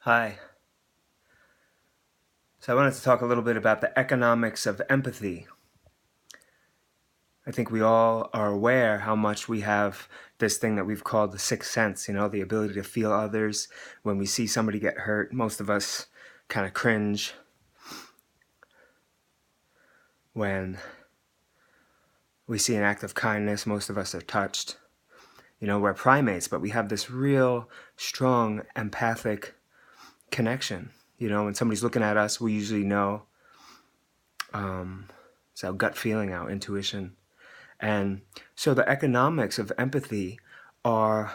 Hi. So I wanted to talk a little bit about the economics of empathy. I think we all are aware how much we have this thing that we've called the sixth sense, the ability to feel others. When we see somebody get hurt, most of us kind of cringe. When we see an act of kindness, most of us are touched. We're primates, but we have this real strong empathic connection. When somebody's looking at us, we usually know. It's our gut feeling, our intuition. And so the economics of empathy are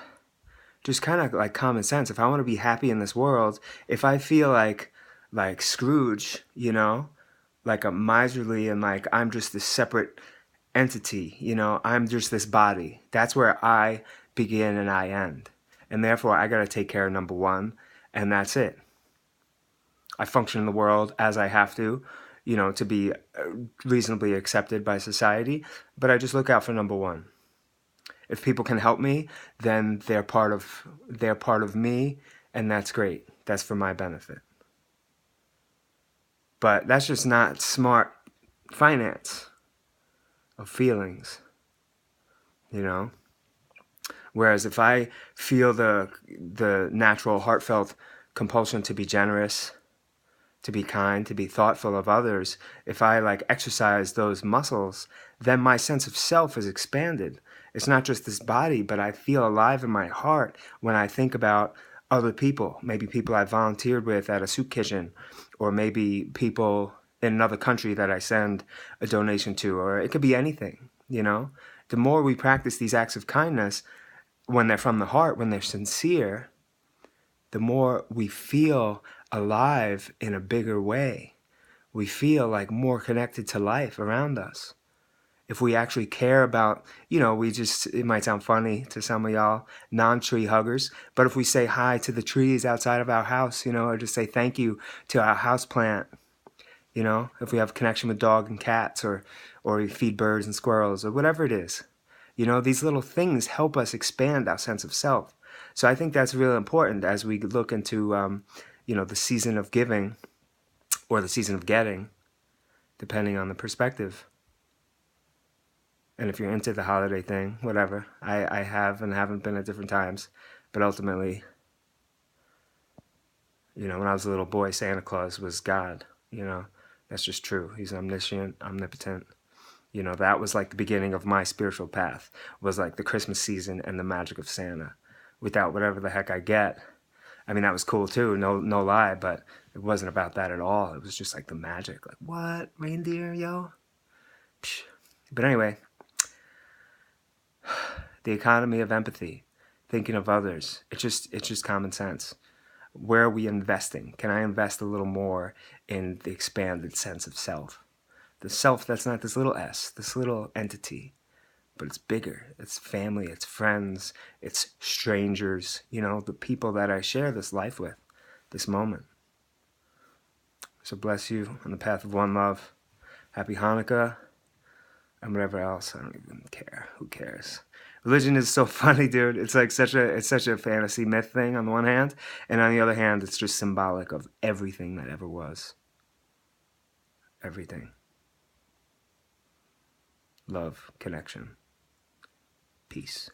just kind of like common sense. If I want to be happy in this world, if I feel like Scrooge, like a miserly and like I'm just this separate entity, I'm just this body. That's where I begin and I end. And therefore I got to take care of number one, and that's it. I function in the world as I have to be reasonably accepted by society, but I just look out for number one. If people can help me, then they're part of me, and that's great. That's for my benefit. But that's just not smart finance of feelings, Whereas if I feel the natural heartfelt compulsion to be generous, to be kind, to be thoughtful of others, if I exercise those muscles, then my sense of self is expanded. It's not just this body, but I feel alive in my heart when I think about other people, maybe people I volunteered with at a soup kitchen, or maybe people in another country that I send a donation to, or it could be anything, The more we practice these acts of kindness, when they're from the heart, when they're sincere, the more we feel alive in a bigger way. We feel more connected to life around us. If we actually care about, it might sound funny to some of y'all, non-tree huggers, but if we say hi to the trees outside of our house, or just say thank you to our house plant, if we have a connection with dogs and cats, or we feed birds and squirrels, or whatever it is, these little things help us expand our sense of self. So I think that's really important as we look into, the season of giving or the season of getting, depending on the perspective. And if you're into the holiday thing, whatever. I have and haven't been at different times. But ultimately, when I was a little boy, Santa Claus was God. That's just true. He's omniscient, omnipotent. That was the beginning of my spiritual path, was the Christmas season and the magic of Santa. Without whatever the heck I get. I mean, that was cool too, no lie, but it wasn't about that at all. It was just the magic. What? Reindeer, yo? Psh. But anyway, the economy of empathy, thinking of others, it's just common sense. Where are we investing? Can I invest a little more in the expanded sense of self? The self that's not this little s, this little entity, but it's bigger. It's family, it's friends, it's strangers, the people that I share this life with, this moment. So bless you on the path of one love. Happy Hanukkah, and whatever else. I don't even care. Who cares? Religion is so funny, dude. It's such a fantasy myth thing on the one hand, and on the other hand, it's just symbolic of everything that ever was. Everything. Love, connection, peace.